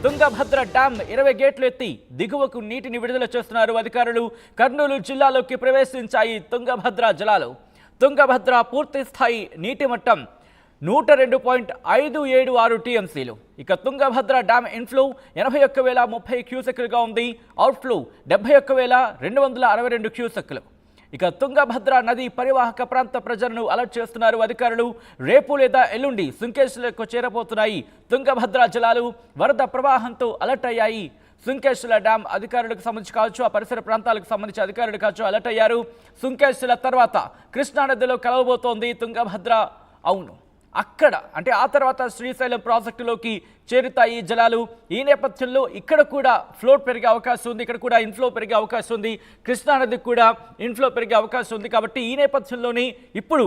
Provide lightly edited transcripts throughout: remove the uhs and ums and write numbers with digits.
Tungabhadra dam 20 గేట్లు ఎత్తి దిగువకు నీటిని విడుదల చేస్తున్నారు అధికారులు. కర్నూలు జిల్లాలోకి ప్రవేశించాయి తుంగభద్ర జలాలు. తుంగభద్ర పూర్తి స్థాయి నీటి మట్టం 102.576 టీఎంసీలు. ఇక తుంగభద్ర డ్యాం ఇన్ఫ్లో 81,030 క్యూసెక్లుగా ఉంది. అవుట్ఫ్లో 71,262 క్యూసెక్లు. ఇక తుంగభద్ర నది పరివాహక ప్రాంత ప్రజలను అలర్ట్ చేస్తున్నారు అధికారులు. రేపు లేదా ఎల్లుండి సుంకేశ్లకు చేరబోతున్నాయి తుంగభద్ర జలాలు. వరద ప్రవాహంతో అలర్ట్ అయ్యాయి సుంకేశ్వర డ్యాం అధికారులకు సంబంధించి కావచ్చు, ఆ పరిసర ప్రాంతాలకు సంబంధించి అధికారులు కావచ్చు అలర్ట్ అయ్యారు. సుంకేశ్వర తర్వాత కృష్ణానదిలో కలవబోతోంది తుంగభద్ర. అవును, అక్కడ అంటే ఆ తర్వాత శ్రీశైలం ప్రాజెక్టులోకి చేరుతాయి జలాలు. ఈ నేపథ్యంలో ఇక్కడ కూడా ఫ్లో పెరిగే అవకాశం ఉంది, ఇక్కడ కూడా ఇన్ఫ్లో పెరిగే అవకాశం ఉంది, కృష్ణానదికి కూడా ఇన్ఫ్లో పెరిగే అవకాశం ఉంది. కాబట్టి ఈ నేపథ్యంలోనే ఇప్పుడు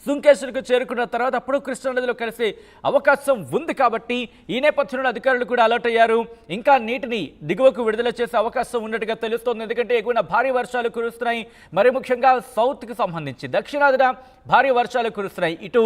సుంకేశ్వరకు చేరుకున్న తర్వాత అప్పుడు కృష్ణానదిలో కలిసే అవకాశం ఉంది. కాబట్టి ఈ నేపథ్యంలో అధికారులు కూడా అలర్ట్ అయ్యారు. ఇంకా నీటిని దిగువకు విడుదల చేసే అవకాశం ఉన్నట్టుగా తెలుస్తోంది. ఎందుకంటే ఎగువన భారీ వర్షాలు కురుస్తున్నాయి. మరి ముఖ్యంగా సౌత్కి సంబంధించి దక్షిణాదిన భారీ వర్షాలు కురుస్తున్నాయి. ఇటు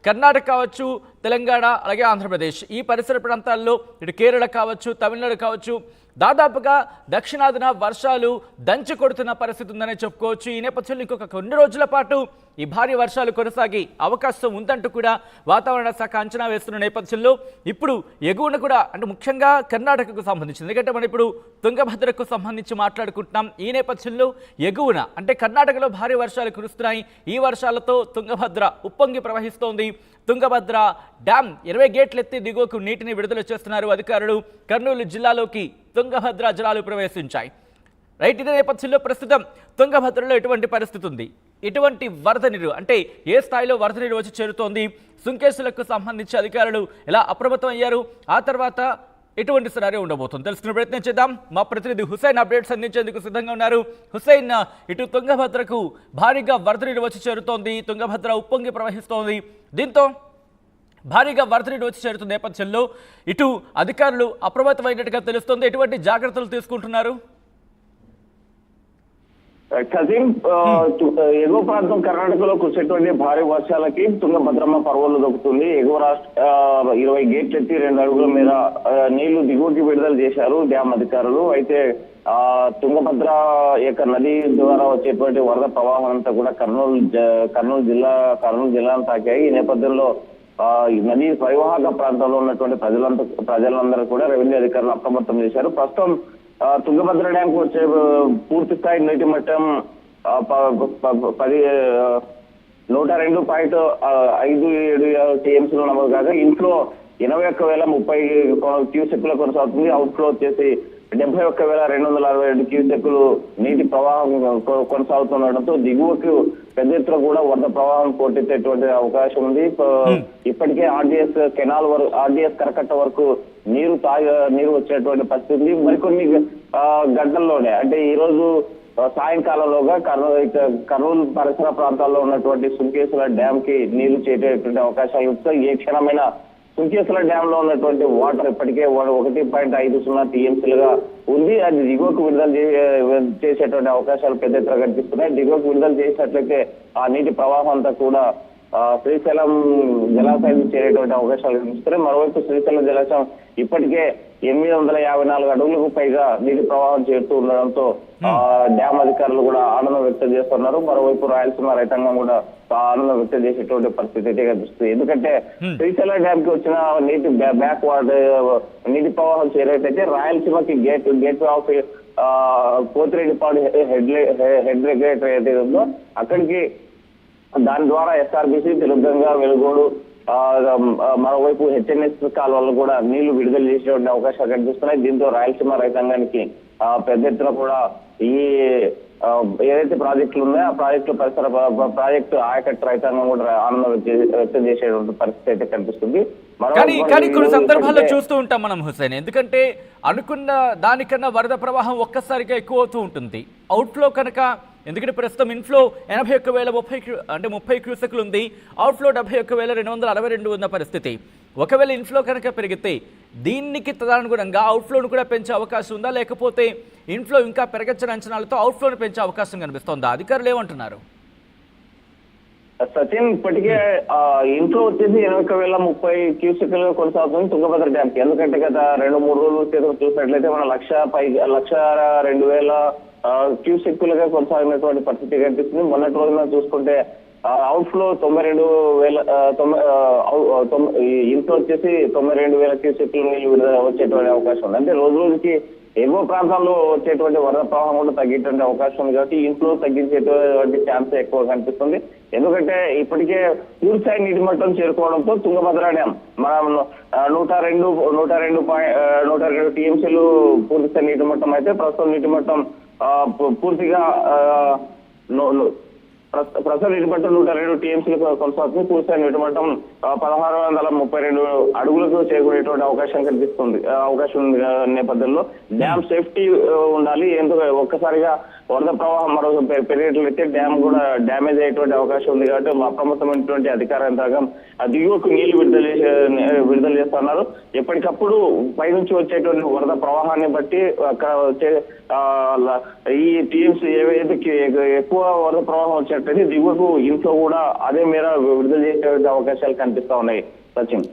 కర్ణాటక కావచ్చు, తెలంగాణ, అలాగే ఆంధ్రప్రదేశ్ ఈ పరిసర ప్రాంతాల్లో, ఇటు కేరళ కావచ్చు, తమిళనాడు కావచ్చు, దాదాపుగా దక్షిణాదిన వర్షాలు దంచి కొడుతున్న పరిస్థితి ఉందని చెప్పుకోవచ్చు. ఈ నేపథ్యంలో ఇంకొక కొన్ని రోజుల పాటు ఈ భారీ వర్షాలు కొనసాగే అవకాశం ఉందంటూ కూడా వాతావరణ శాఖ అంచనా వేస్తున్న నేపథ్యంలో ఇప్పుడు ఎగువన కూడా అంటే ముఖ్యంగా కర్ణాటకకు సంబంధించి, ఎందుకంటే మనం ఇప్పుడు తుంగభద్రకు సంబంధించి మాట్లాడుకుంటున్నాం. ఈ నేపథ్యంలో ఎగువన అంటే కర్ణాటకలో భారీ వర్షాలు కురుస్తున్నాయి. ఈ వర్షాలతో తుంగభద్ర ఉప్పొంగి ప్రవహిస్తోంది. తుంగభద్ర డ్యాం 20 గేట్లు ఎత్తి దిగువకు నీటిని విడుదల చేస్తున్నారు అధికారులు. కర్నూలు జిల్లాలోకి తుంగభద్ర జలాలు ప్రవేశించాయి. రైట్, ఇదే నేపథ్యంలో ప్రస్తుతం తుంగభద్రలో ఎటువంటి పరిస్థితి ఉంది, ఎటువంటి వరద నీరు అంటే ఏ స్థాయిలో వరద నీరు వచ్చి చేరుతోంది, సుంకేశ్వరకు సంబంధించి అధికారులు ఎలా అప్రమత్తం అయ్యారు, ఆ తర్వాత ఎటువంటి సినారియో ఉండబోతుంది తెలుసుకునే ప్రయత్నం చేద్దాం. మా ప్రతినిధి హుసైన్ అప్డేట్స్ అందించేందుకు సిద్ధంగా ఉన్నారు. హుసైన్, ఇటు తుంగభద్రకు భారీగా వరద నీరు వచ్చి చేరుతోంది, తుంగభద్ర ఉప్పొంగి ప్రవహిస్తోంది. దీంతో భారీగా వరద నీరు వచ్చి చేరుతున్న నేపథ్యంలో ఇటు అధికారులు అప్రమత్తమైనట్టుగా తెలుస్తోంది. ఎటువంటి జాగ్రత్తలు తీసుకుంటున్నారు? కజీం, ఎగువ ప్రాంతం కర్ణాటకలో కురిసేటువంటి భారీ వర్షాలకి తుంగభద్రమ్మ పర్వలు దొక్కుతుంది. ఎగువ రాష్ట్ర 20 గేట్లు ఎత్తి 2 అడుగుల మేర నీళ్లు దిగువకి విడుదల చేశారు డ్యాం అధికారులు. అయితే తుంగభద్ర యొక్క నది ద్వారా వచ్చేటువంటి వరద ప్రవాహం అంతా కూడా కర్నూలు జిల్లాను తాకాయి. ఈ నేపథ్యంలో నదీ పరివాహక ప్రాంతంలో ఉన్నటువంటి ప్రజలందరూ కూడా రెవెన్యూ అధికారులు అప్రమత్తం చేశారు. ప్రస్తుతం తుంగభద్ర డ్యాంకు వచ్చే పూర్తి స్థాయి నీటి మట్టం 102.57 టీఎంసీలు నమోదు కాగా ఇన్ఫ్లో 81,030 క్యూసెక్లు కొనసాగుతుంది. అవుట్ఫ్లో వచ్చేసి 71,262 క్యూసెక్లు నీటి ప్రవాహం కొనసాగుతుండటంతో దిగువకు పెద్ద ఎత్తున కూడా వరద ప్రవాహం పోటెత్తేటువంటి అవకాశం ఉంది. ఇప్పటికే ఆర్డీఎస్ కరకట్ట వరకు నీరు వచ్చేటువంటి పరిస్థితి ఉంది. మరికొన్ని గంటల్లోనే అంటే ఈ రోజు సాయంకాలంలోగా కర్నూలు పరిసర ప్రాంతాల్లో ఉన్నటువంటి సుంకేశ్వర డ్యాం కి నీళ్లు చేరేటువంటి అవకాశాలు ఉంటాయి. ఏ క్షణమైన సుంకేశ్వర డ్యాం లో ఉన్నటువంటి వాటర్ ఇప్పటికే 1.50 టీఎంసీలుగా ఉంది. అది దిగువకు విడుదల చేసేటువంటి అవకాశాలు పెద్ద ఎత్తున కనిపిస్తున్నాయి. దిగువకు విడుదల చేసినట్లయితే ఆ నీటి ప్రవాహం అంతా కూడా శ్రీశైలం జలాశయానికి చేరేటువంటి అవకాశాలు కనిపిస్తున్నాయి. మరోవైపు శ్రీశైలం జలాశయం ఇప్పటికే 854 అడుగులకు పైగా నీటి ప్రవాహం చేరుతూ ఉండడంతో డ్యాం అధికారులు కూడా ఆనందం వ్యక్తం చేస్తున్నారు. మరోవైపు రాయలసీమ రైతాంగం కూడా ఆనందం వ్యక్తం చేసేటువంటి పరిస్థితి అయితే కనిపిస్తుంది. ఎందుకంటే శ్రీశైలం డ్యామ్ కి వచ్చిన బ్యాక్ నీటి ప్రవాహం చేరేటైతే రాయలసీమకి gate of Pothireddypadu head regulator ఏదైతే ఉందో అక్కడికి దాని ద్వారా ఎస్ఆర్బిసి, తెలుగంగా, వెలుగోడు, మరోవైపు హెచ్ఎన్ఎస్ కాలువలు కూడా నీళ్లు విడుదల చేసేటువంటి అవకాశాలు కనిపిస్తున్నాయి. దీంతో రాయలసీమ రైతాంగానికి పెద్ద ఎత్తున కూడా ఈ ఏదైతే ప్రాజెక్టులు ఉన్నాయో ఆ ప్రాజెక్టు ఆయకట్టు రైతాంగం కూడా ఆనందం వ్యక్తం చేసేటువంటి పరిస్థితి అయితే కనిపిస్తుంది. కానీ కొన్ని సందర్భాల్లో చూస్తూ ఉంటాం మనం హుసైన్, ఎందుకంటే అనుకున్న దానికన్నా వరద ప్రవాహం ఒక్కసారిగా ఎక్కువ అవుతూ ఉంటుంది. అవుట్ఫ్లో కనుక, ఎందుకంటే ప్రస్తుతం ఇన్ఫ్లో 81,030 క్యూసెక్లు ఉంది, అవుట్ఫ్లో 71,262 ఉన్న పరిస్థితి. ఒకవేళ ఇన్ఫ్లో కనుక పెరిగితే దీనికి తదనుగుణంగా అవుట్ఫ్లోను కూడా పెంచే అవకాశం ఉందా, లేకపోతే ఇన్ఫ్లో ఇంకా పెరగచ్చని అంచనాలతో అవుట్ఫ్లోను పెంచే అవకాశం కనిపిస్తోందా? అధికారులు ఏమంటున్నారు? సచిన్ ఇప్పటికే ఇంట్లో వచ్చేసి 81,030 క్యూసెక్లుగా కొనసాగుతుంది తుంగభద్ర డ్యామ్ కి. ఎందుకంటే గత 2-3 రోజుల క్రితం చూసినట్లయితే మన 1,02,000 క్యూసెక్లుగా కొనసాగినటువంటి పరిస్థితి కనిపిస్తుంది. మొన్నటి రోజున చూసుకుంటే అవుట్ ఫ్లో 92,000 ఇంట్లో వచ్చేసి 92,000 క్యూసెక్లు నీళ్లు విడుదల వచ్చేటువంటి అవకాశం ఉంది. అంటే రోజు రోజుకి ఎగువ ప్రాంతాల్లో వచ్చేటువంటి వరద ప్రవాహం కూడా తగ్గేటువంటి అవకాశం ఉంది కాబట్టి ఇంట్లో తగ్గించేటువంటి ఛాన్స్ ఎక్కువ కనిపిస్తుంది. ఎందుకంటే ఇప్పటికే పూర్తిస్థాయి నీటి మట్టం చేరుకోవడంతో తుంగభద్ర డ్యామ్ మనం 102 టీఎంసీలు పూర్తిస్థాయి నీటి మట్టం అయితే ప్రస్తుతం నీటి మట్టం పూర్తిగా ప్రస్తుతం నీటి మట్టం 102 టీఎంసీలకు కొనసాగుతుంది. పూర్తిస్థాయి నీటి మట్టం 1,632 అడుగులకు చేరుకునేటువంటి అవకాశం ఉంది నేపథ్యంలో డ్యామ్ సేఫ్టీ ఉండాలి. ఎందుకు ఒక్కసారిగా వరద ప్రవాహం మరో పెరిగేట్లయితే డ్యామ్ కూడా డ్యామేజ్ అయ్యేటువంటి అవకాశం ఉంది కాబట్టి అప్రమత్తమైనటువంటి అధికార యంత్రాంగం దిగువకు నీళ్లు విడుదల చేస్తున్నారు. ఎప్పటికప్పుడు పైనుంచి వచ్చేటువంటి వరద ప్రవాహాన్ని బట్టి అక్కడ వచ్చే ఈ టీమ్స్ ఏవైతే ఎక్కువ వరద ప్రవాహం వచ్చేటట్టు దిగువకు ఇంట్లో కూడా అదే మేర విడుదల చేసేటువంటి అవకాశాలు కనిపిస్తా ఉన్నాయి. Sachin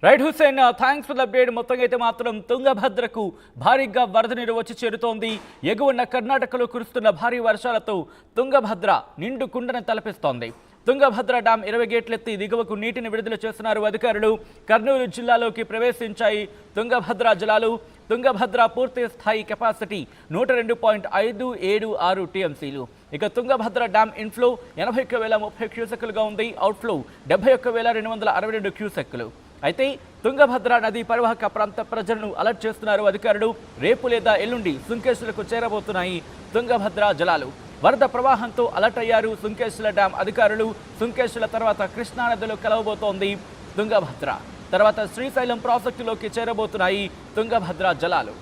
right Hussain, thanks for the update. మొత్తంగా అయితే మాత్రం తుంగభద్రకు భారీగా వరద నీరు వచ్చి చేరుతోంది. ఎగువన కర్ణాటకలో కురుస్తున్న భారీ వర్షాలతో తుంగభద్ర నిండు కుండను తలపిస్తోంది. తుంగభద్ర డ్యాం 20 గేట్లెత్తి దిగువకు నీటిని విడుదల చేస్తున్నారు అధికారులు. కర్నూలు జిల్లాలోకి ప్రవేశించాయి తుంగభద్ర జలాలు. తుంగభద్ర పూర్తి స్థాయి కెపాసిటీ 102.576 టీఎంసీలు. ఇక తుంగభద్ర డ్యాం ఇన్ఫ్లో 81,030 క్యూసెక్లుగా ఉంది. అవుట్ఫ్లో 71,262 క్యూసెక్లు. అయితే తుంగభద్ర నది పరివాహక ప్రాంత ప్రజలను అలర్ట్ చేస్తున్నారు అధికారులు. రేపు లేదా ఎల్లుండి సుంకేశ్లకు చేరబోతున్నాయి తుంగభద్ర జలాలు. వరద ప్రవాహంతో అలర్ట్ అయ్యారు సుంకేశ్ల డ్యాం అధికారులు. సుంకేశ్ల తర్వాత కృష్ణానదిలో కలవబోతోంది తుంగభద్ర. తర్వాత శ్రీశైలం ప్రాజెక్టులోకి చేరబోతున్నాయి తుంగభద్ర జలాలు.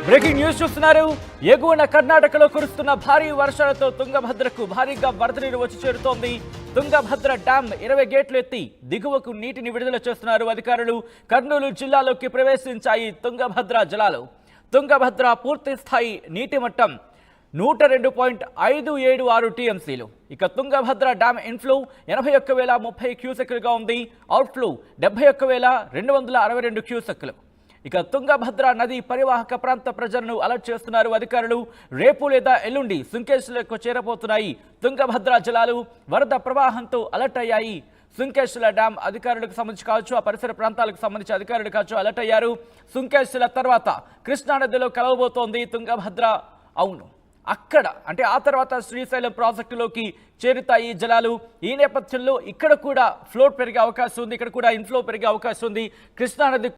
బ్రేకింగ్ న్యూస్ చూస్తున్నారు. ఎగువన కర్ణాటకలో కురుస్తున్న భారీ వర్షాలతో తుంగభద్రకు భారీగా వరద నీరు వచ్చి చేరుతోంది. తుంగభద్ర డ్యామ్ 20 గేట్లు ఎత్తి దిగువకు నీటిని విడుదల చేస్తున్నారు అధికారులు. కర్నూలు జిల్లాలోకి ప్రవేశించాయి తుంగభద్ర జలాలు. తుంగభద్ర పూర్తి స్థాయి నీటి మట్టం 102.576 టీఎంసీలు. ఇక తుంగభద్ర డ్యామ్ ఇన్ఫ్లో 81,030 క్యూసెక్లుగా ఉంది. అవుట్ఫ్లో 71,262 క్యూసెక్లు. ఇక తుంగభద్ర నది పరివాహక ప్రాంత ప్రజలను అలర్ట్ చేస్తున్నారు అధికారులు. రేపు లేదా ఎల్లుండి సుంకేశ్లకు చేరబోతున్నాయి తుంగభద్ర జలాలు. వరద ప్రవాహంతో అలర్ట్ అయ్యాయి సుంకేశ్ల డ్యాం అధికారులకు సంబంధించి కావచ్చు, ఆ పరిసర ప్రాంతాలకు సంబంధించి అధికారులు కావచ్చు అలర్ట్ అయ్యారు. సుంకేశ్ల తర్వాత కృష్ణానదిలో కలవబోతోంది తుంగభద్ర. అవును, అక్కడ అంటే ఆ తర్వాత శ్రీశైలం ప్రాజెక్టులోకి చేరుతాయి జలాలు. ఈ నేపథ్యంలో ఇక్కడ కూడా ఫ్లోట్ పెరిగే అవకాశం ఉంది, ఇక్కడ కూడా ఇన్ఫ్లో పెరిగే అవకాశం ఉంది. కృష్ణానది